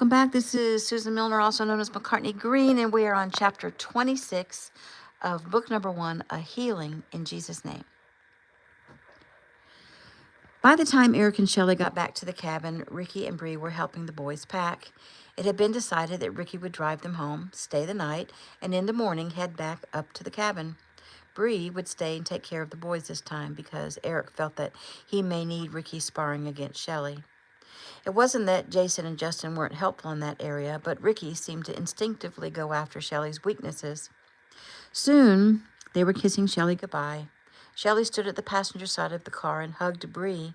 Welcome back. This is Susan Milner, also known as McCartney Green, and we are on chapter 26 of book number 1, A Healing in Jesus' Name. By the time Eric and Shelley got back to the cabin, Ricky and Bree were helping the boys pack. It had been decided that Ricky would drive them home, stay the night, and in the morning head back up to the cabin. Bree would stay and take care of the boys this time because Eric felt that he may need Ricky sparring against Shelley. It wasn't that Jason and Justin weren't helpful in that area, but Ricky seemed to instinctively go after Shelley's weaknesses. Soon, they were kissing Shelley goodbye. Shelley stood at the passenger side of the car and hugged Bree.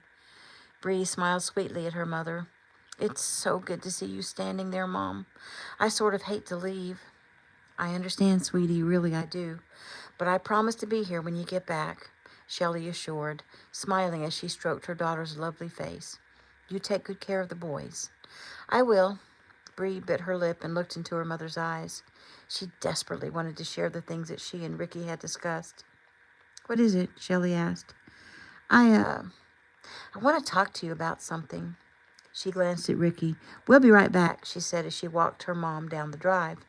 Bree smiled sweetly at her mother. "It's so good to see you standing there, Mom. I sort of hate to leave." "I understand, sweetie, really I do. But I promise to be here when you get back," Shelley assured, smiling as she stroked her daughter's lovely face. "You take good care of the boys." "I will." Bree bit her lip and looked into her mother's eyes. She desperately wanted to share the things that she and Ricky had discussed. "What is it?" Shelley asked. I want to talk to you about something." She glanced at Ricky. "We'll be right back," she said as she walked her mom down the drive.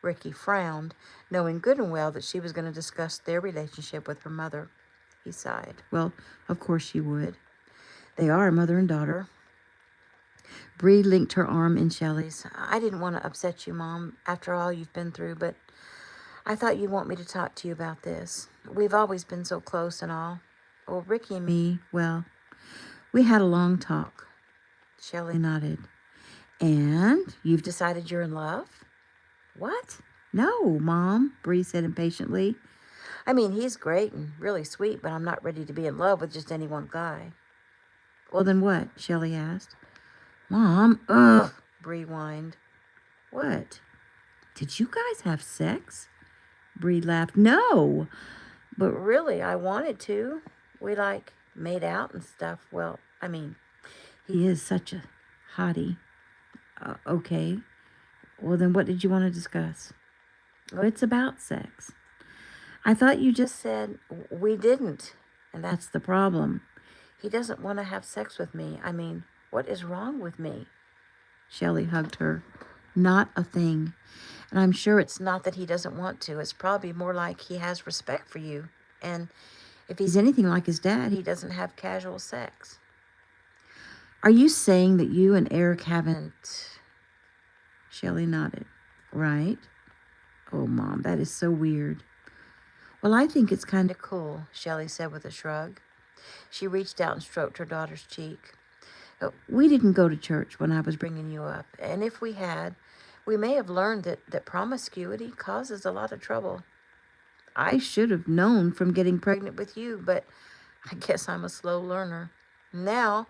Ricky frowned, knowing good and well that she was going to discuss their relationship with her mother. He sighed. Well, of course she would. They are mother and daughter. Bree linked her arm in Shelley's. "I didn't want to upset you, Mom, after all you've been through, but I thought you'd want me to talk to you about this. We've always been so close and all. Well, Ricky and me, well, we had a long talk." Shelley nodded. "And you've decided you're in love?" "What?" "No, Mom," Bree said impatiently. "I mean, he's great and really sweet, but I'm not ready to be in love with just any one guy." "Well, then what?" Shelley asked. "Mom, ugh," Bree whined. "What? Did you guys have sex?" Bree laughed. "No, but really, I wanted to. We, made out and stuff. Well, I mean, he is such a hottie." Okay. Well, then what did you want to discuss?" "Well, it's about sex." "I thought you just said we didn't, and that's the problem. He doesn't want to have sex with me. I mean, what is wrong with me?" Shelley hugged her. "Not a thing. And I'm sure it's not that he doesn't want to. It's probably more like he has respect for you. And if he's anything like his dad, he doesn't have casual sex." "Are you saying that you and Eric haven't?" Shelley nodded. "Right." "Oh, Mom, that is so weird." "Well, I think it's kind of cool," Shelley said with a shrug. She reached out and stroked her daughter's cheek. "We didn't go to church when I was bringing you up, and if we had, we may have learned that promiscuity causes a lot of trouble. I should have known from getting pregnant with you, but I guess I'm a slow learner. Now,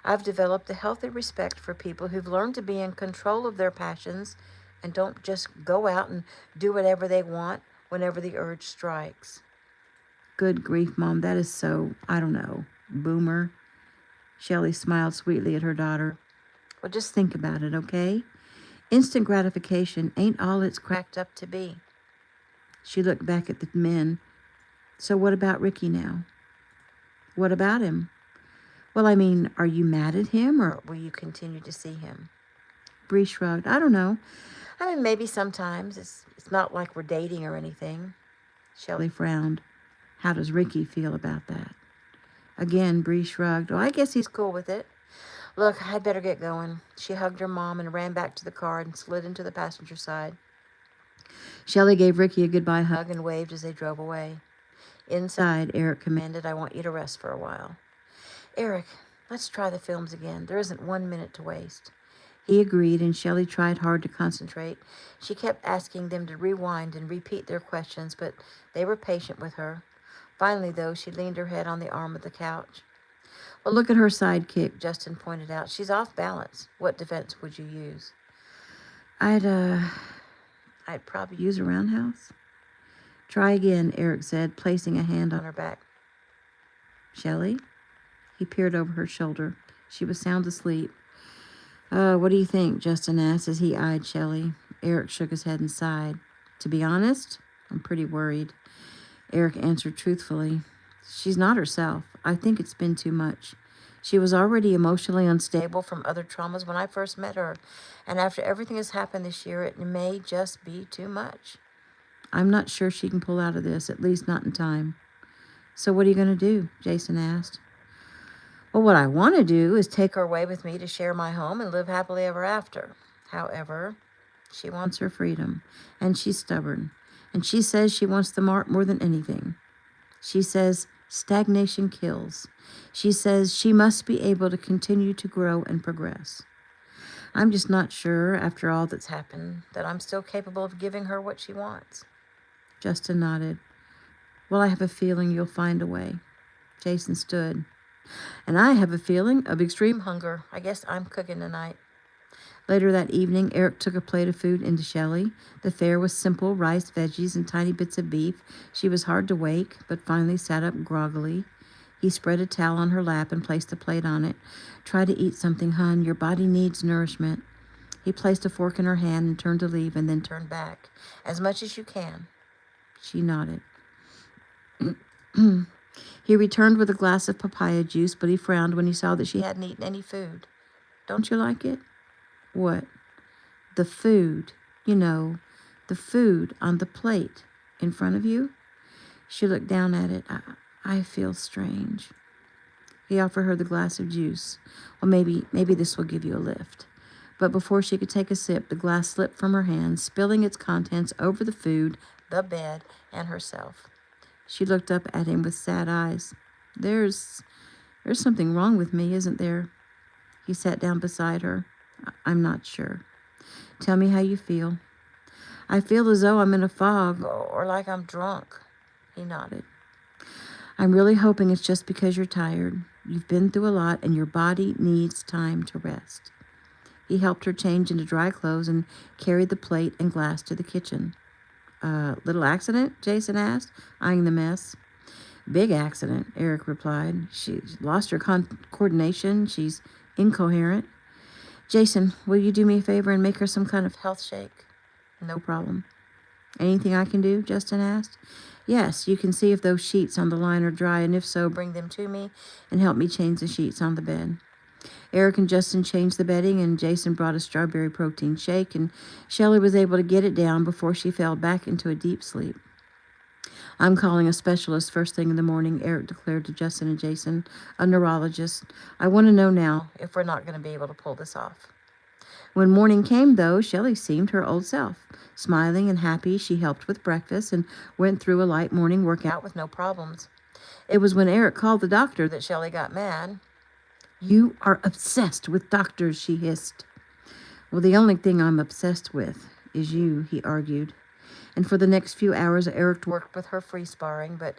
I've developed a healthy respect for people who've learned to be in control of their passions and don't just go out and do whatever they want whenever the urge strikes." "Good grief, Mom, that is so, I don't know, boomer." Shelley smiled sweetly at her daughter. "Well, just think about it, okay? Instant gratification ain't all it's cracked up to be." She looked back at the men. "So what about Ricky now?" "What about him?" "Well, I mean, are you mad at him, or will you continue to see him?" Bree shrugged. "I don't know. I mean, maybe sometimes. It's not like we're dating or anything." Shelley frowned. "How does Ricky feel about that?" Again, Bree shrugged. "Well, I guess he's cool with it. Look, I'd better get going." She hugged her mom and ran back to the car and slid into the passenger side. Shelley gave Ricky a goodbye hug and waved as they drove away. Inside, Eric commanded, "I want you to rest for a while." "Eric, let's try the films again. There isn't 1 minute to waste." He agreed, and Shelley tried hard to concentrate. She kept asking them to rewind and repeat their questions, but they were patient with her. Finally, though, she leaned her head on the arm of the couch. "Well, look at her sidekick," Justin pointed out. "She's off balance. What defense would you use?" I'd probably use a roundhouse." "Try again," Eric said, placing a hand on her back. "Shelley?" He peered over her shoulder. She was sound asleep. What do you think?" Justin asked as he eyed Shelley. Eric shook his head and sighed. "To be honest, I'm pretty worried." Eric answered truthfully. "She's not herself. I think it's been too much. She was already emotionally unstable from other traumas when I first met her, and after everything has happened this year, it may just be too much. I'm not sure she can pull out of this, at least not in time. So what are you going to do? Jason asked. Well, what I want to do is take her away with me to share my home and live happily ever after. However, she wants her freedom, and she's stubborn, and she says she wants the mark more than anything. She says stagnation kills. She says she must be able to continue to grow and progress. I'm just not sure, after all that's happened, that I'm still capable of giving her what she wants. Justin nodded. Well, I have a feeling you'll find a way. Jason stood. And I have a feeling of extreme hunger. I guess I'm cooking tonight. Later that evening, Eric took a plate of food into Shelley. The fare was simple, rice, veggies, and tiny bits of beef. She was hard to wake, but finally sat up groggily. He spread a towel on her lap and placed the plate on it. Try to eat something, hon. Your body needs nourishment. He placed a fork in her hand and turned to leave, and then turned back. As much as you can. She nodded. He returned with a glass of papaya juice, but he frowned when he saw that she hadn't eaten any food. Don't you like it? What? The food. You know, the food on the plate in front of you? She looked down at it. I feel strange. He offered her the glass of juice. Well, maybe this will give you a lift. But before she could take a sip, the glass slipped from her hand, spilling its contents over the food, the bed, and herself. She looked up at him with sad eyes. There's something wrong with me, isn't there? He sat down beside her. I'm not sure. Tell me how you feel. I feel as though I'm in a fog, or like I'm drunk. He nodded. I'm really hoping it's just because you're tired. You've been through a lot, and your body needs time to rest. He helped her change into dry clothes and carried the plate and glass to the kitchen. Little accident? Jason asked, eyeing the mess. Big accident, Eric replied. She's lost her coordination. She's incoherent. Jason, will you do me a favor and make her some kind of health shake? No problem. Anything I can do? Justin asked. Yes, you can see if those sheets on the line are dry, and if so, bring them to me and help me change the sheets on the bed. Eric and Justin changed the bedding, and Jason brought a strawberry protein shake, and Shelley was able to get it down before she fell back into a deep sleep. I'm calling a specialist first thing in the morning, Eric declared to Justin and Jason, a neurologist. I want to know now if we're not going to be able to pull this off. When morning came, though, Shelley seemed her old self. Smiling and happy, she helped with breakfast and went through a light morning workout with no problems. It was when Eric called the doctor that Shelley got mad. You are obsessed with doctors, she hissed. Well, the only thing I'm obsessed with is you, he argued. And for the next few hours, Eric worked with her free sparring, but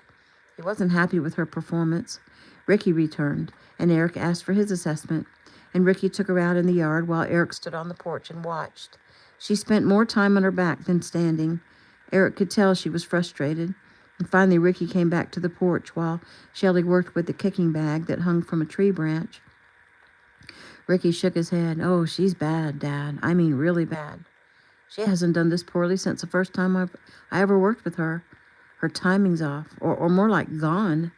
he wasn't happy with her performance. Ricky returned, and Eric asked for his assessment, and Ricky took her out in the yard while Eric stood on the porch and watched. She spent more time on her back than standing. Eric could tell she was frustrated. And finally, Ricky came back to the porch while Shelley worked with the kicking bag that hung from a tree branch. Ricky shook his head. Oh, she's bad, Dad. I mean, really bad. She hasn't done this poorly since the first time I ever worked with her. Her timing's off, or more like gone.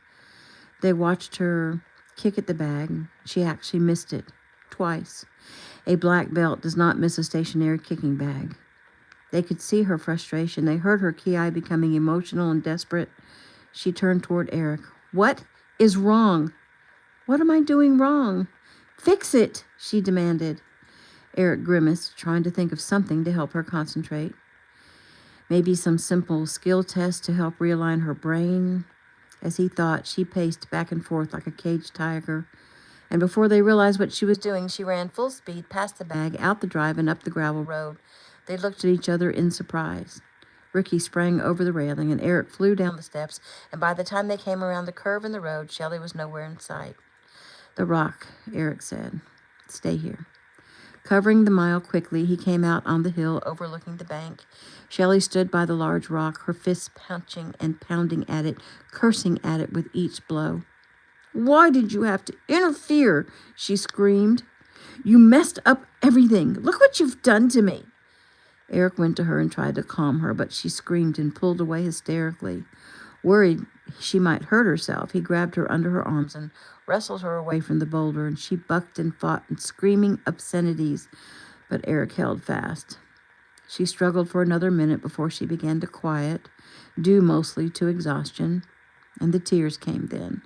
They watched her kick at the bag. She actually missed it. Twice. A black belt does not miss a stationary kicking bag. They could see her frustration. They heard her ki becoming emotional and desperate. She turned toward Eric. What is wrong? What am I doing wrong? Fix it, she demanded. Eric grimaced, trying to think of something to help her concentrate. Maybe some simple skill test to help realign her brain. As he thought, she paced back and forth like a caged tiger. And before they realized what she was doing, she ran full speed past the bag, out the drive, and up the gravel road. They looked at each other in surprise. Ricky sprang over the railing, and Eric flew down the steps, and by the time they came around the curve in the road, Shelley was nowhere in sight. The rock, Eric said. Stay here. Covering the mile quickly, he came out on the hill overlooking the bank. Shelley stood by the large rock, her fists punching and pounding at it, cursing at it with each blow. Why did you have to interfere? She screamed. You messed up everything. Look what you've done to me. Eric went to her and tried to calm her, but she screamed and pulled away hysterically. Worried she might hurt herself, he grabbed her under her arms and wrestled her away from the boulder, and she bucked and fought and screaming obscenities, but Eric held fast. She struggled for another minute before she began to quiet, due mostly to exhaustion, and the tears came then.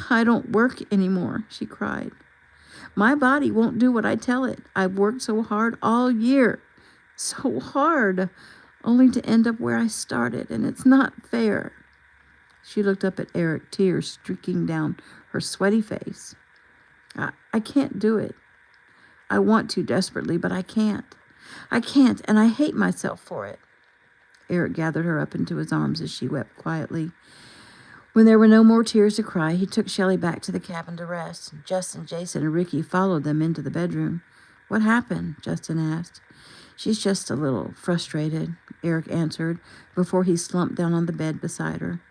I don't work anymore, she cried. My body won't do what I tell it. I've worked so hard all year. So hard, only to end up where I started, and it's not fair. She looked up at Eric, tears streaking down her sweaty face. I can't do it. I want to desperately, but I can't. I can't, and I hate myself for it. Eric gathered her up into his arms as she wept quietly. When there were no more tears to cry, he took Shelley back to the cabin to rest. Justin, Jason, and Ricky followed them into the bedroom. What happened? Justin asked. She's just a little frustrated, Eric answered, before he slumped down on the bed beside her.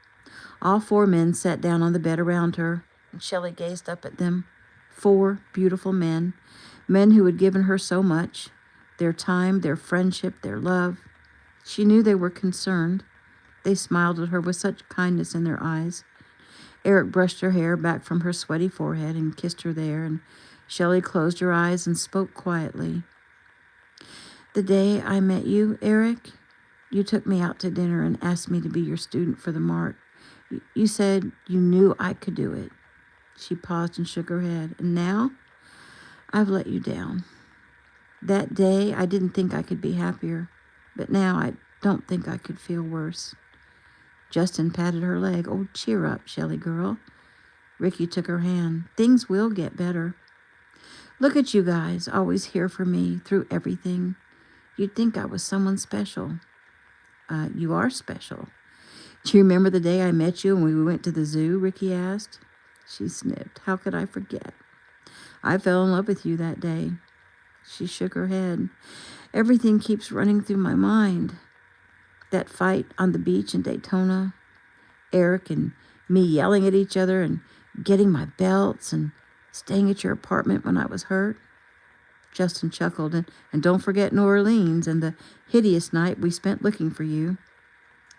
All four men sat down on the bed around her, and Shelley gazed up at them. 4 beautiful men, men who had given her so much, their time, their friendship, their love. She knew they were concerned. They smiled at her with such kindness in their eyes. Eric brushed her hair back from her sweaty forehead and kissed her there, and Shelley closed her eyes and spoke quietly. The day I met you, Eric, you took me out to dinner and asked me to be your student for the Mart. You said you knew I could do it. She paused and shook her head. And now, I've let you down. That day, I didn't think I could be happier, but now I don't think I could feel worse. Justin patted her leg. Oh, cheer up, Shelley girl. Ricky took her hand. Things will get better. Look at you guys, always here for me through everything. You'd think I was someone special. You are special. Do you remember the day I met you and we went to the zoo? Ricky asked. She sniffed. How could I forget? I fell in love with you that day. She shook her head. Everything keeps running through my mind. That fight on the beach in Daytona, Eric and me yelling at each other and getting my belts and staying at your apartment when I was hurt. Justin chuckled. And don't forget New Orleans and the hideous night we spent looking for you.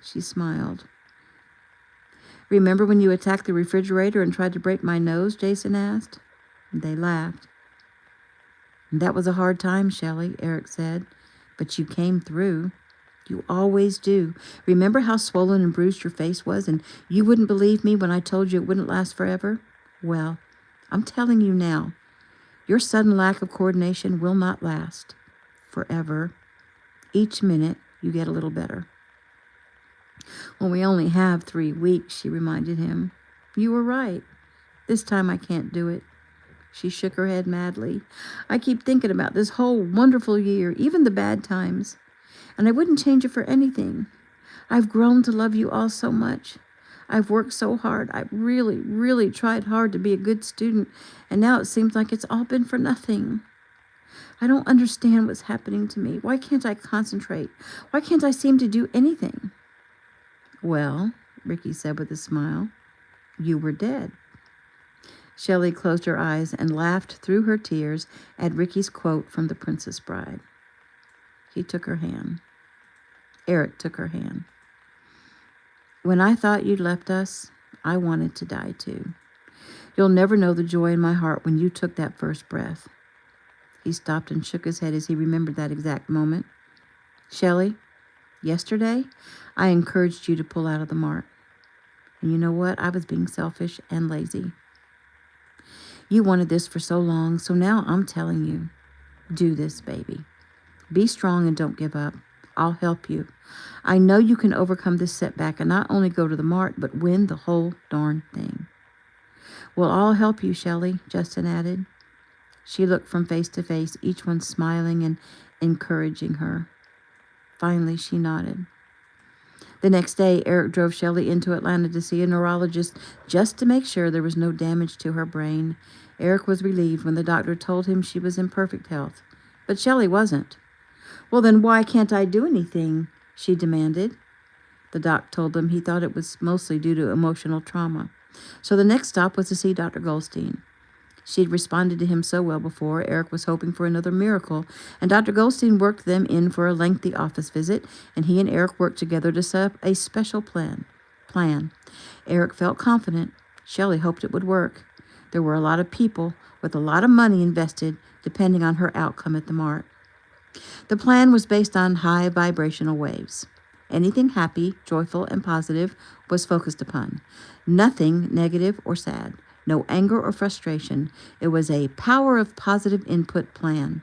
She smiled. Remember when you attacked the refrigerator and tried to break my nose? Jason asked. They laughed. That was a hard time, Shelley, Eric said, but you came through. You always do. Remember how swollen and bruised your face was, and you wouldn't believe me when I told you it wouldn't last forever? Well, I'm telling you now, your sudden lack of coordination will not last forever. Each minute, you get a little better. Well, we only have 3 weeks, she reminded him. You were right. This time I can't do it. She shook her head madly. I keep thinking about this whole wonderful year, even the bad times, and I wouldn't change it for anything. I've grown to love you all so much. I've worked so hard. I've really, really tried hard to be a good student, and now it seems like it's all been for nothing. I don't understand what's happening to me. Why can't I concentrate? Why can't I seem to do anything? Well, Ricky said with a smile, you were dead. Shelley closed her eyes and laughed through her tears at Ricky's quote from The Princess Bride. He took her hand. Eric took her hand. When I thought you'd left us, I wanted to die too. You'll never know the joy in my heart when you took that first breath. He stopped and shook his head as he remembered that exact moment. Shelley, yesterday, I encouraged you to pull out of the Mart. And you know what? I was being selfish and lazy. You wanted this for so long, so now I'm telling you, do this, baby. Be strong and don't give up. I'll help you. I know you can overcome this setback and not only go to the Mart, but win the whole darn thing. Well, I'll help you, Shelley, Justin added. She looked from face to face, each one smiling and encouraging her. Finally, she nodded. The next day, Eric drove Shelley into Atlanta to see a neurologist just to make sure there was no damage to her brain. Eric was relieved when the doctor told him she was in perfect health, but Shelley wasn't. Well, then why can't I do anything? She demanded. The doc told them he thought it was mostly due to emotional trauma. So the next stop was to see Dr. Goldstein. She'd responded to him so well before, Eric was hoping for another miracle, and Dr. Goldstein worked them in for a lengthy office visit, and he and Eric worked together to set up a special plan. plan. Eric felt confident. Shelley hoped it would work. There were a lot of people with a lot of money invested depending on her outcome at the mart. The plan was based on high vibrational waves. Anything happy, joyful, and positive was focused upon. Nothing negative or sad. No anger or frustration. It was a power of positive input plan.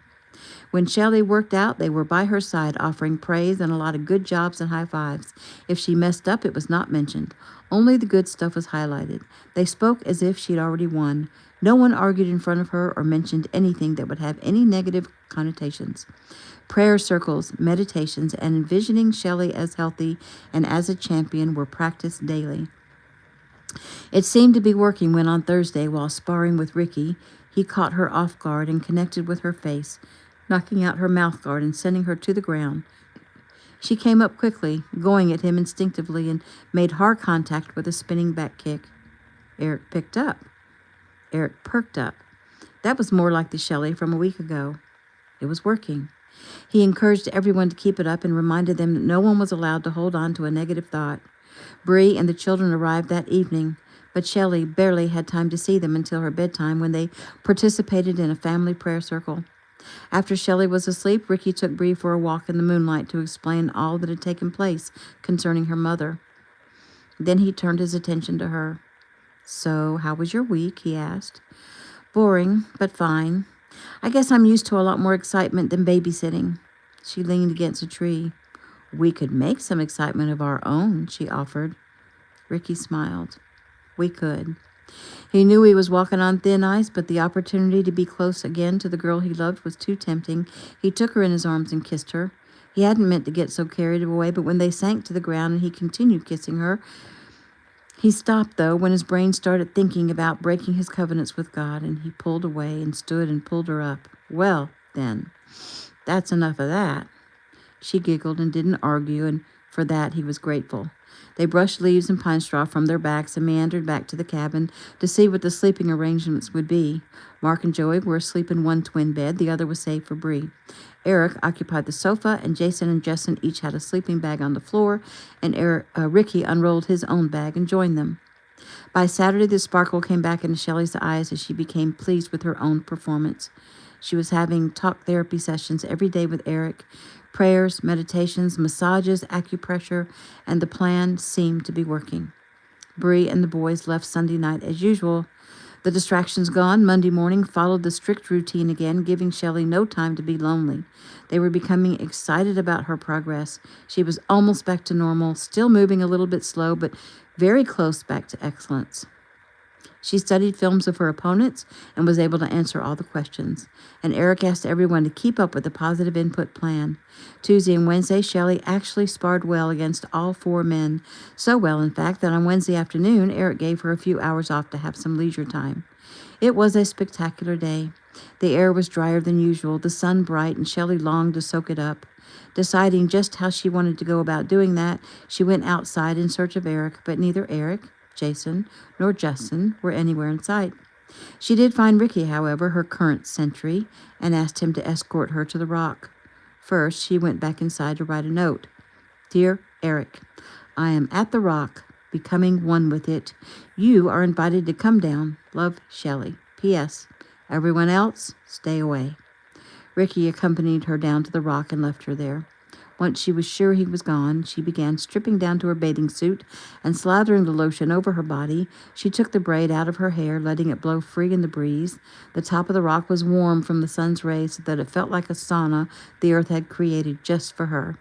When Shelley worked out, they were by her side, offering praise and a lot of good jobs and high fives. If she messed up, it was not mentioned. Only the good stuff was highlighted. They spoke as if she'd already won. No one argued in front of her or mentioned anything that would have any negative connotations. Prayer circles, meditations, and envisioning Shelley as healthy and as a champion were practiced daily. It seemed to be working when on Thursday, while sparring with Ricky, he caught her off guard and connected with her face, knocking out her mouth guard and sending her to the ground. She came up quickly, going at him instinctively, and made hard contact with a spinning back kick. Eric picked up. Eric perked up. That was more like the Shelley from a week ago. It was working. He encouraged everyone to keep it up and reminded them that no one was allowed to hold on to a negative thought. Bree and the children arrived that evening, but Shelley barely had time to see them until her bedtime when they participated in a family prayer circle. After Shelley was asleep, Ricky took Bree for a walk in the moonlight to explain all that had taken place concerning her mother. Then he turned his attention to her. "So, how was your week?" he asked. "Boring, but fine. I guess I'm used to a lot more excitement than babysitting." She leaned against a tree. "We could make some excitement of our own," she offered. Ricky smiled. "We could." He knew he was walking on thin ice, but the opportunity to be close again to the girl he loved was too tempting. He took her in his arms and kissed her. He hadn't meant to get so carried away, but when they sank to the ground and he continued kissing her, he stopped, though, when his brain started thinking about breaking his covenants with God, and he pulled away and stood and pulled her up. "Well, then, that's enough of that." She giggled and didn't argue, and for that he was grateful. They brushed leaves and pine straw from their backs and meandered back to the cabin to see what the sleeping arrangements would be. Mark and Joey were asleep in one twin bed. The other was saved for Bree. Eric occupied the sofa, and Jason and Justin each had a sleeping bag on the floor, and Ricky unrolled his own bag and joined them. By Saturday, the sparkle came back into Shelley's eyes as she became pleased with her own performance. She was having talk therapy sessions every day with Eric. Prayers, meditations, massages, acupressure, and the plan seemed to be working. Bree and the boys left Sunday night as usual. The distractions gone, Monday morning followed the strict routine again, giving Shelley no time to be lonely. They were becoming excited about her progress. She was almost back to normal, still moving a little bit slow, but very close back to excellence. She studied films of her opponents and was able to answer all the questions. And Eric asked everyone to keep up with the positive input plan. Tuesday and Wednesday, Shelley actually sparred well against all four men. So well, in fact, that on Wednesday afternoon, Eric gave her a few hours off to have some leisure time. It was a spectacular day. The air was drier than usual, the sun bright, and Shelley longed to soak it up. Deciding just how she wanted to go about doing that, she went outside in search of Eric, but neither Eric, Jason, nor Justin were anywhere in sight. She did find Ricky, however, her current sentry, and asked him to escort her to the rock. First, she went back inside to write a note. "Dear Eric, I am at the rock, becoming one with it. You are invited to come down. Love, Shelley. P.S. Everyone else, stay away." Ricky accompanied her down to the rock and left her there. Once she was sure he was gone, she began stripping down to her bathing suit and slathering the lotion over her body. She took the braid out of her hair, letting it blow free in the breeze. The top of the rock was warm from the sun's rays so that it felt like a sauna the earth had created just for her.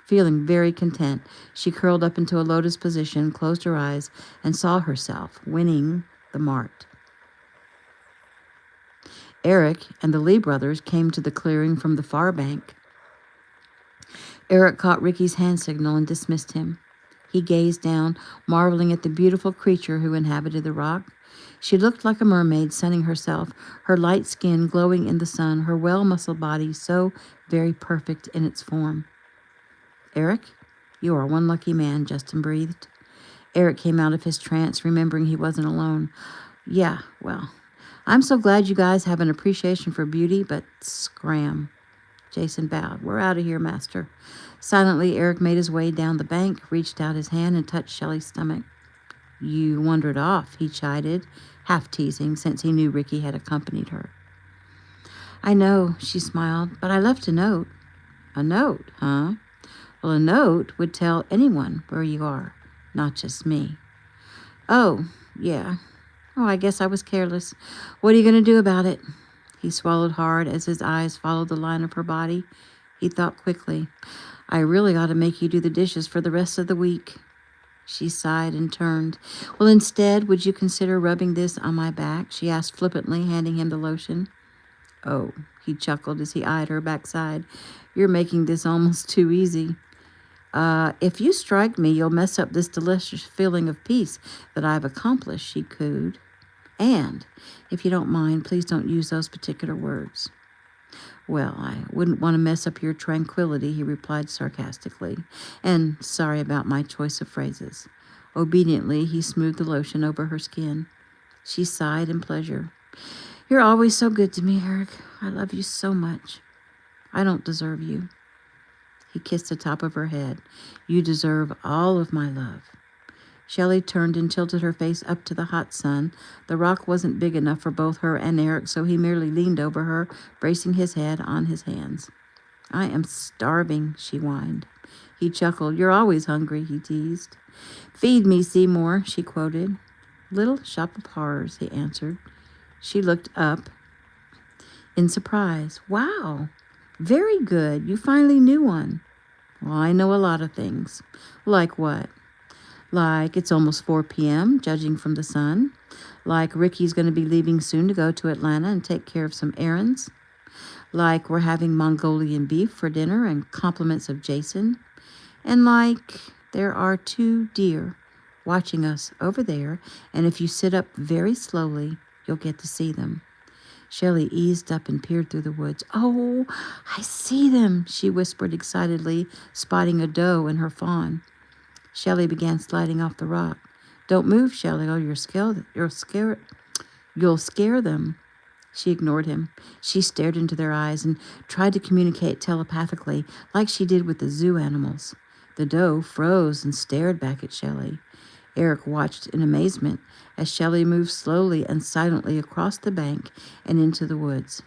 Feeling very content, she curled up into a lotus position, closed her eyes, and saw herself winning the mart. Eric and the Lee brothers came to the clearing from the far bank. Eric caught Ricky's hand signal and dismissed him. He gazed down, marveling at the beautiful creature who inhabited the rock. She looked like a mermaid sunning herself, her light skin glowing in the sun, her well-muscled body so very perfect in its form. "Eric, you are one lucky man," Justin breathed. Eric came out of his trance, remembering he wasn't alone. "Yeah, well, I'm so glad you guys have an appreciation for beauty, but scram." Jason bowed. We're out of here, master. Silently, Eric made his way down the bank, reached out his hand, and touched Shelley's stomach. You wandered off, he chided, half teasing, since he knew Ricky had accompanied her. I know, she smiled, but I left a note. A note, huh? Well, a note would tell anyone where you are, not just me. Oh, yeah. Oh, I guess I was careless. What are you going to do about it? He swallowed hard as his eyes followed the line of her body. He thought quickly. I really ought to make you do the dishes for the rest of the week. She sighed and turned. Well, instead, would you consider rubbing this on my back? She asked flippantly, handing him the lotion. Oh, he chuckled as he eyed her backside. You're making this almost too easy. If you strike me, you'll mess up this delicious feeling of peace that I've accomplished, she cooed. And, if you don't mind, please don't use those particular words. Well, I wouldn't want to mess up your tranquility, he replied sarcastically, and sorry about my choice of phrases. Obediently, he smoothed the lotion over her skin. She sighed in pleasure. You're always so good to me, Eric. I love you so much. I don't deserve you. He kissed the top of her head. You deserve all of my love. Shelley turned and tilted her face up to the hot sun. The rock wasn't big enough for both her and Eric, so he merely leaned over her, bracing his head on his hands. I am starving, she whined. He chuckled. You're always hungry, he teased. Feed me, Seymour, she quoted. Little Shop of Horrors, he answered. She looked up in surprise. Wow, very good. You finally knew one. Well, I know a lot of things. Like what? Like it's almost 4 p.m., judging from the sun. Like Ricky's going to be leaving soon to go to Atlanta and take care of some errands. Like we're having Mongolian beef for dinner and compliments of Jason. And like there are 2 deer watching us over there, and if you sit up very slowly, you'll get to see them. Shelley eased up and peered through the woods. Oh, I see them, she whispered excitedly, spotting a doe and her fawn. Shelley began sliding off the rock. Don't move, Shelley, or you'll scare them. She ignored him. She stared into their eyes and tried to communicate telepathically, like she did with the zoo animals. The doe froze and stared back at Shelley. Eric watched in amazement as Shelley moved slowly and silently across the bank and into the woods.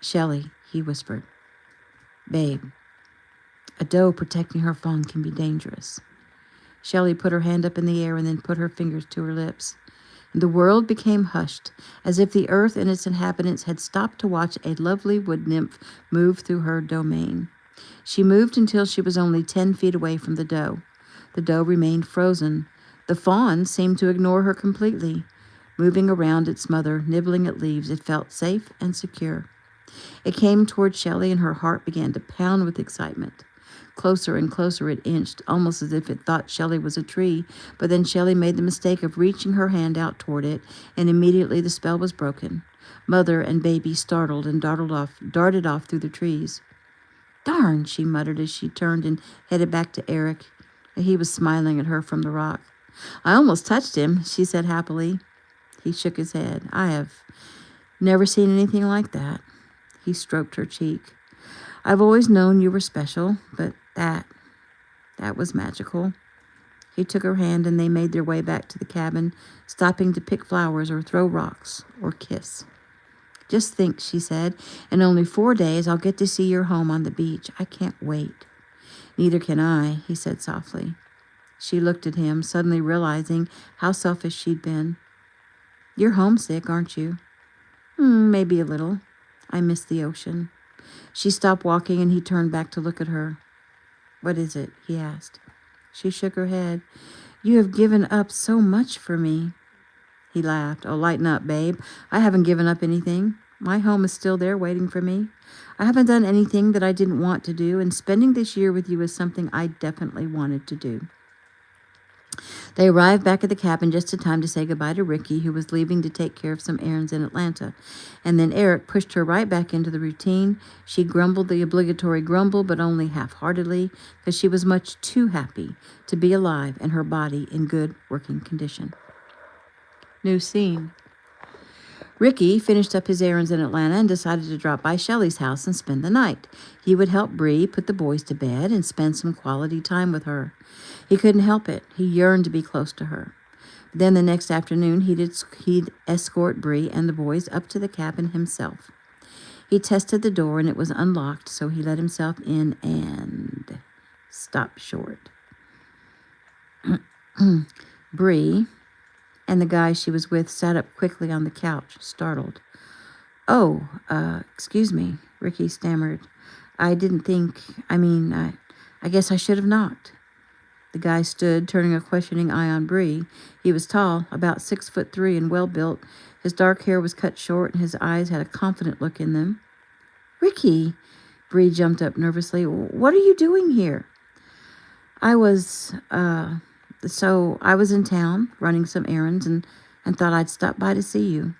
Shelley, he whispered. Babe, a doe protecting her fawn can be dangerous. Shelley put her hand up in the air and then put her fingers to her lips. And the world became hushed, as if the earth and its inhabitants had stopped to watch a lovely wood nymph move through her domain. She moved until she was only 10 feet away from the doe. The doe remained frozen. The fawn seemed to ignore her completely. Moving around its mother, nibbling at leaves, it felt safe and secure. It came toward Shelley, and her heart began to pound with excitement. Closer and closer it inched, almost as if it thought Shelley was a tree, but then Shelley made the mistake of reaching her hand out toward it, and immediately the spell was broken. Mother and baby startled and darted off through the trees. Darn, she muttered as she turned and headed back to Eric. He was smiling at her from the rock. I almost touched him, she said happily. He shook his head. I have never seen anything like that. He stroked her cheek. I've always known you were special, but that was magical. He took her hand and they made their way back to the cabin, stopping to pick flowers or throw rocks or kiss. Just think, she said, in only 4 days I'll get to see your home on the beach. I can't wait. Neither can I, he said softly. She looked at him, suddenly realizing how selfish she'd been. You're homesick, aren't you? Maybe a little. I miss the ocean. She stopped walking and he turned back to look at her. What is it? He asked. She shook her head. You have given up so much for me. He laughed. Oh, lighten up, babe. I haven't given up anything. My home is still there waiting for me. I haven't done anything that I didn't want to do, and spending this year with you is something I definitely wanted to do. They arrived back at the cabin just in time to say goodbye to Ricky, who was leaving to take care of some errands in Atlanta. And then Eric pushed her right back into the routine. She grumbled the obligatory grumble, but only half-heartedly, because she was much too happy to be alive and her body in good working condition. New scene. Ricky finished up his errands in Atlanta and decided to drop by Shelley's house and spend the night. He would help Bree put the boys to bed and spend some quality time with her. He couldn't help it. He yearned to be close to her. Then the next afternoon, he'd escort Bree and the boys up to the cabin himself. He tested the door and it was unlocked, so he let himself in and stopped short. Bree and the guy she was with sat up quickly on the couch, startled. "Oh, excuse me," Ricky stammered. "I didn't think, I guess I should have knocked." The guy stood, turning a questioning eye on Bree. He was tall, about 6'3" and well-built. His dark hair was cut short, and his eyes had a confident look in them. "Ricky," Bree jumped up nervously. "What are you doing here?" I was in town, running some errands, and thought I'd stop by to see you."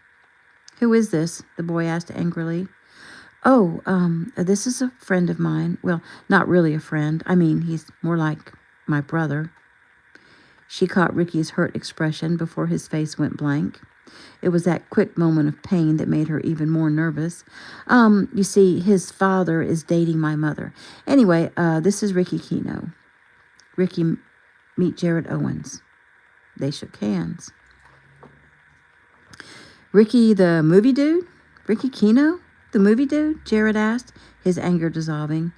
"Who is this?" the boy asked angrily. "Oh, this is a friend of mine. Well, not really a friend. He's more like my brother." She caught Ricky's hurt expression before his face went blank. It was that quick moment of pain that made her even more nervous. You see, his father is dating my mother. Anyway, this is Ricky Keno. Ricky, meet Jared Owens." They shook hands. "Ricky the movie dude? Ricky Keno, the movie dude?" Jared asked, his anger dissolving.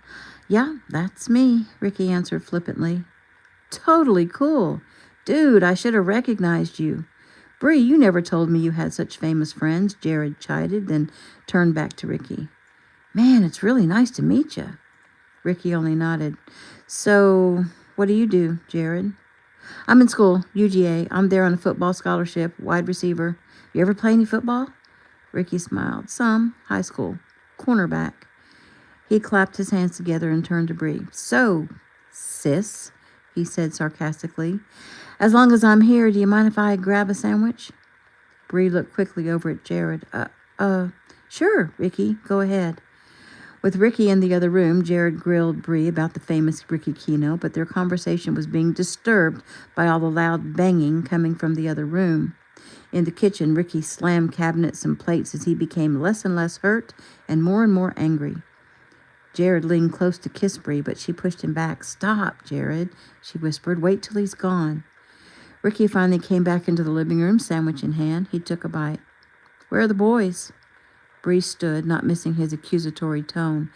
"Yeah, that's me," Ricky answered flippantly. "Totally cool. Dude, I should have recognized you." "Bree, you never told me you had such famous friends," Jared chided, then turned back to Ricky. "Man, it's really nice to meet you." Ricky only nodded. "So, what do you do, Jared?" "I'm in school, UGA. I'm there on a football scholarship, wide receiver. You ever play any football?" Ricky smiled. "Some. High school. Cornerback." He clapped his hands together and turned to Bree. "So, sis," he said sarcastically, "as long as I'm here, do you mind if I grab a sandwich?" Bree looked quickly over at Jared. Sure, Ricky, go ahead." With Ricky in the other room, Jared grilled Bree about the famous Ricky Keno, but their conversation was being disturbed by all the loud banging coming from the other room. In the kitchen, Ricky slammed cabinets and plates as he became less and less hurt and more angry. Jared leaned close to kiss Bree, but she pushed him back. "Stop, Jared," she whispered. "Wait till he's gone." Ricky finally came back into the living room, sandwich in hand. He took a bite. "Where are the boys?" Bree stood, not missing his accusatory tone.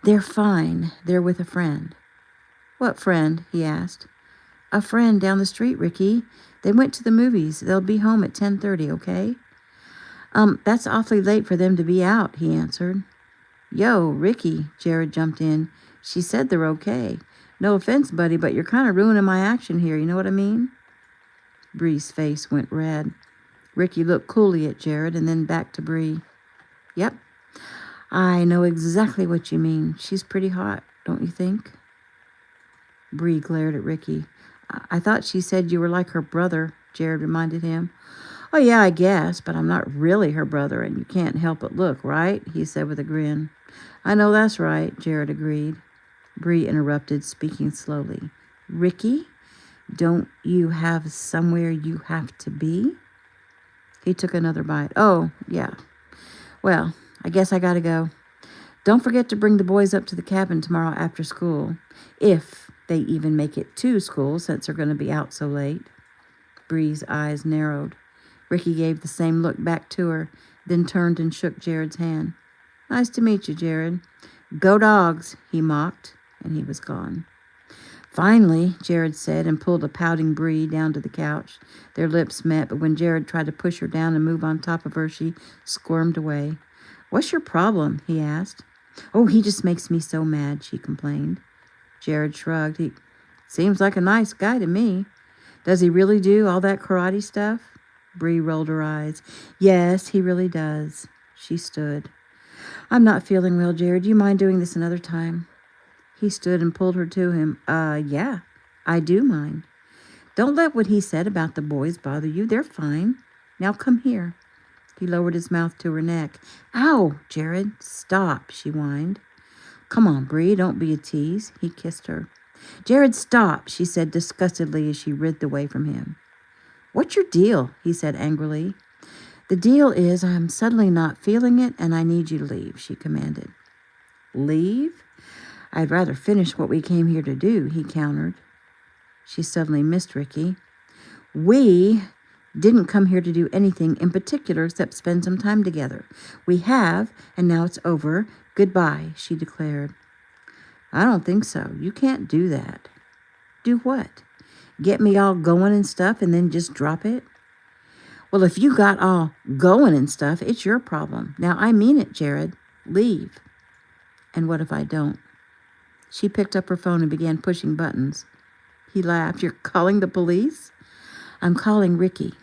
"They're fine. They're with a friend." "What friend?" he asked. "A friend down the street, Ricky. They went to the movies. They'll be home at 10:30, okay?" That's awfully late for them to be out," he answered. "Yo, Ricky," Jared jumped in. "She said they're okay. No offense, buddy, but you're kind of ruining my action here, you know what I mean?" Bree's face went red. Ricky looked coolly at Jared and then back to Bree. "Yep, I know exactly what you mean. She's pretty hot, don't you think?" Bree glared at Ricky. I thought she said you were like her brother," Jared reminded him. "Oh, yeah, I guess, but I'm not really her brother, and you can't help but look, right?" he said with a grin. "I know that's right," Jared agreed. Bree interrupted, speaking slowly. "Ricky, don't you have somewhere you have to be?" He took another bite. "Oh, yeah. Well, I guess I gotta go. Don't forget to bring the boys up to the cabin tomorrow after school, if they even make it to school since they're going to be out so late." Bree's eyes narrowed. Ricky gave the same look back to her, then turned and shook Jared's hand. "Nice to meet you, Jared." "Go Dogs," he mocked, and he was gone. "Finally," Jared said, and pulled a pouting Bree down to the couch. Their lips met, but when Jared tried to push her down and move on top of her, she squirmed away. "What's your problem?" he asked. "Oh, he just makes me so mad," she complained. Jared shrugged. "He seems like a nice guy to me." "Does he really do all that karate stuff?" Bree rolled her eyes. "Yes, he really does." She stood. "I'm not feeling well, Jared. Do you mind doing this another time?" He stood and pulled her to him. Yeah, I do mind. Don't let what he said about the boys bother you. They're fine. Now come here." He lowered his mouth to her neck. "Ow, Jared, stop," she whined. "Come on, Bree, don't be a tease." He kissed her. "Jared, stop," she said disgustedly as she writhed away from him. "What's your deal?" he said angrily. The deal is I'm suddenly not feeling it, and I need you to leave, she commanded. Leave? I'd rather finish what we came here to do, he countered. She suddenly missed Ricky. We didn't come here to do anything in particular except spend some time together. We have, and now it's over. Goodbye, she declared. I don't think so. You can't do that. Do what? Get me all going and stuff and then just drop it? Well, if you got all going and stuff, it's your problem. Now, I mean it, Jared. Leave. And what if I don't? She picked up her phone and began pushing buttons. He laughed. You're calling the police? I'm calling Ricky.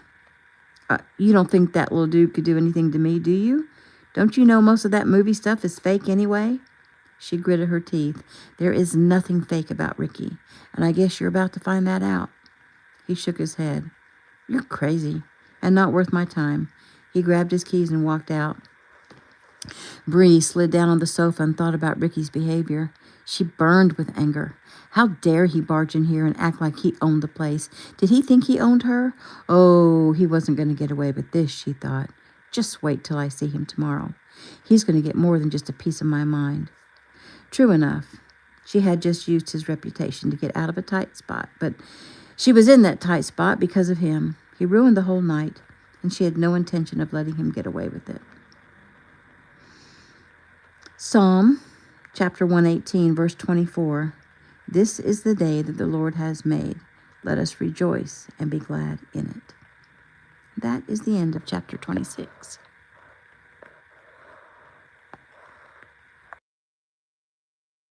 You don't think that little dude could do anything to me, do you? Don't you know most of that movie stuff is fake anyway? She gritted her teeth. There is nothing fake about Ricky, and I guess you're about to find that out. He shook his head. You're crazy, and not worth my time. He grabbed his keys and walked out. Bree slid down on the sofa and thought about Ricky's behavior. She burned with anger. How dare he barge in here and act like he owned the place? Did he think he owned her? Oh, he wasn't going to get away with this, she thought. Just wait till I see him tomorrow. He's going to get more than just a piece of my mind. True enough, she had just used his reputation to get out of a tight spot, but she was in that tight spot because of him. He ruined the whole night, and she had no intention of letting him get away with it. Psalm chapter 118, verse 24. This is the day that the Lord has made. Let us rejoice and be glad in it. That is the end of chapter 26.